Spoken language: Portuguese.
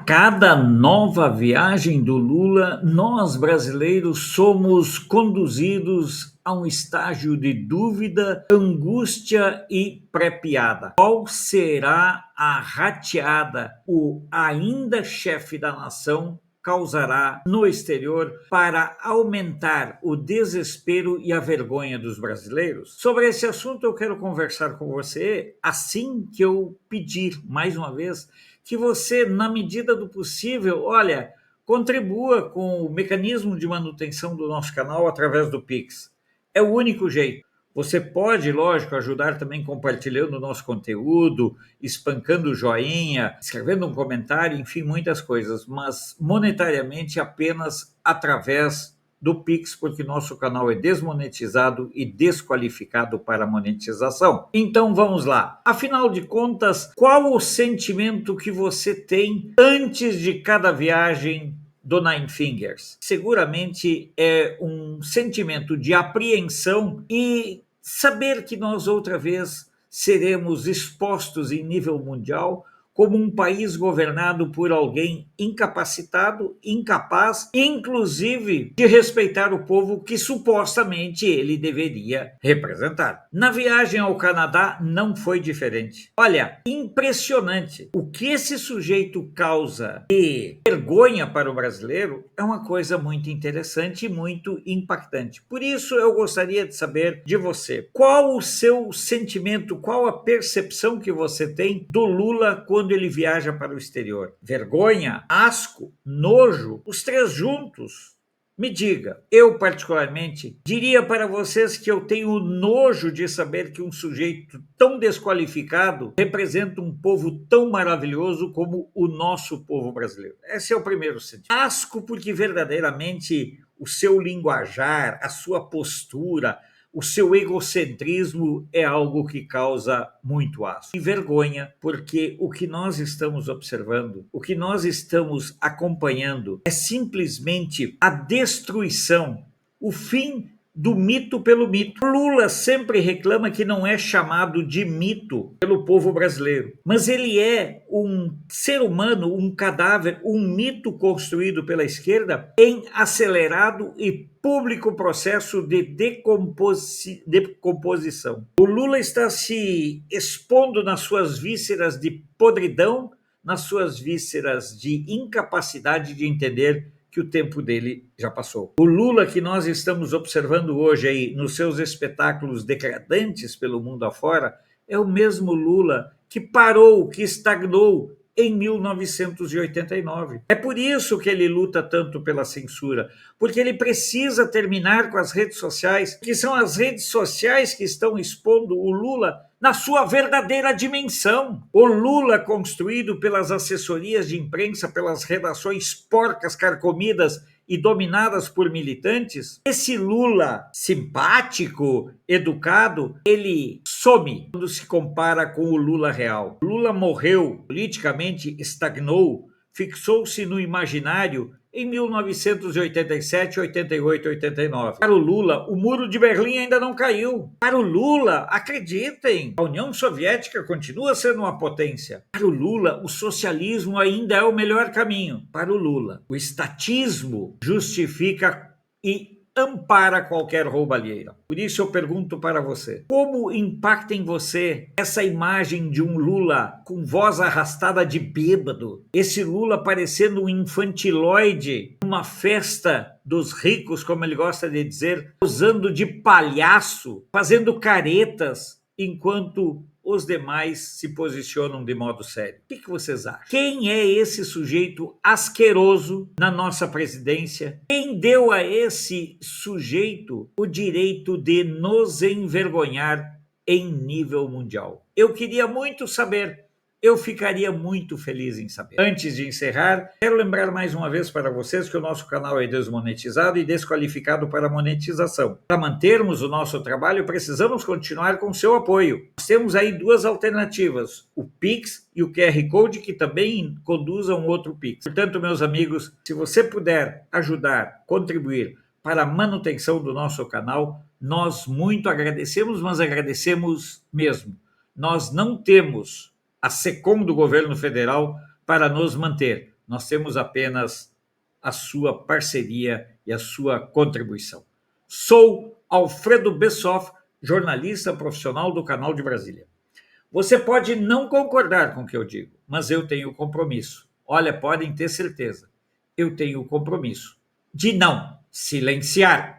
cada nova viagem do Lula, nós brasileiros somos conduzidos a um estágio de dúvida, angústia e pré-piada. Qual será a rateada o ainda chefe da nação causará no exterior para aumentar o desespero e a vergonha dos brasileiros? Sobre esse assunto eu quero conversar com você assim que eu pedir, mais uma vez, que você, na medida do possível, olha, contribua com o mecanismo de manutenção do nosso canal através do Pix. É o único jeito. Você pode, lógico, ajudar também compartilhando o nosso conteúdo, espancando o joinha, escrevendo um comentário, enfim, muitas coisas, mas monetariamente apenas através do Pix, porque nosso canal é desmonetizado e desqualificado para monetização. Então vamos lá. Afinal de contas, qual o sentimento que você tem antes de cada viagem do Nine Fingers? Seguramente é um sentimento de apreensão e saber que nós outra vez seremos expostos em nível mundial como um país governado por alguém incapacitado, incapaz, inclusive de respeitar o povo que supostamente ele deveria representar. Na viagem ao Canadá não foi diferente. Olha, impressionante. O que esse sujeito causa de vergonha para o brasileiro é uma coisa muito interessante e muito impactante. Por isso eu gostaria de saber de você, qual o seu sentimento, qual a percepção que você tem do Lula quando ele viaja para o exterior? Vergonha, asco, nojo, os três juntos? Me diga. Eu particularmente diria para vocês que eu tenho nojo de saber que um sujeito tão desqualificado representa um povo tão maravilhoso como o nosso povo brasileiro. Esse é o primeiro sentimento. Asco porque verdadeiramente o seu linguajar, a sua postura, o seu egocentrismo é algo que causa muito asco. E vergonha, porque o que nós estamos observando, o que nós estamos acompanhando é simplesmente a destruição, o fim do mito pelo mito. Lula sempre reclama que não é chamado de mito pelo povo brasileiro, mas ele é um ser humano, um cadáver, um mito construído pela esquerda em acelerado e público processo de decomposição. O Lula está se expondo nas suas vísceras de podridão, nas suas vísceras de incapacidade de entender que o tempo dele já passou. O Lula que nós estamos observando hoje aí nos seus espetáculos degradantes pelo mundo afora é o mesmo Lula que parou, que estagnou em 1989. É por isso que ele luta tanto pela censura, porque ele precisa terminar com as redes sociais, que são as redes sociais que estão expondo o Lula na sua verdadeira dimensão. O Lula construído pelas assessorias de imprensa, pelas redações porcas, carcomidas e dominadas por militantes, esse Lula simpático, educado, ele some quando se compara com o Lula real. O Lula morreu, politicamente estagnou, fixou-se no imaginário em 1987, 88, 89. Para o Lula, o muro de Berlim ainda não caiu. Para o Lula, acreditem, a União Soviética continua sendo uma potência. Para o Lula, o socialismo ainda é o melhor caminho. Para o Lula, o estatismo justifica e ampara qualquer roubalheira. Por isso eu pergunto para você, como impacta em você essa imagem de um Lula com voz arrastada de bêbado, esse Lula parecendo um infantiloide numa festa dos ricos, como ele gosta de dizer, usando de palhaço, fazendo caretas, enquanto os demais se posicionam de modo sério. O que vocês acham? Quem é esse sujeito asqueroso na nossa presidência? Quem deu a esse sujeito o direito de nos envergonhar em nível mundial? Eu queria muito saber. Eu ficaria muito feliz em saber. Antes de encerrar, quero lembrar mais uma vez para vocês que o nosso canal é desmonetizado e desqualificado para monetização. Para mantermos o nosso trabalho, precisamos continuar com seu apoio. Nós temos aí duas alternativas, o Pix e o QR Code, que também conduz a um outro Pix. Portanto, meus amigos, se você puder ajudar, contribuir para a manutenção do nosso canal, nós muito agradecemos, mas agradecemos mesmo. Nós não temos a SECOM do governo federal para nos manter. nós temos apenas a sua parceria e a sua contribuição. Sou Alfredo Bessoff, jornalista profissional do Canal de Brasília. Você pode não concordar com o que eu digo, mas eu tenho compromisso. Olha, podem ter certeza, eu tenho o compromisso de não silenciar.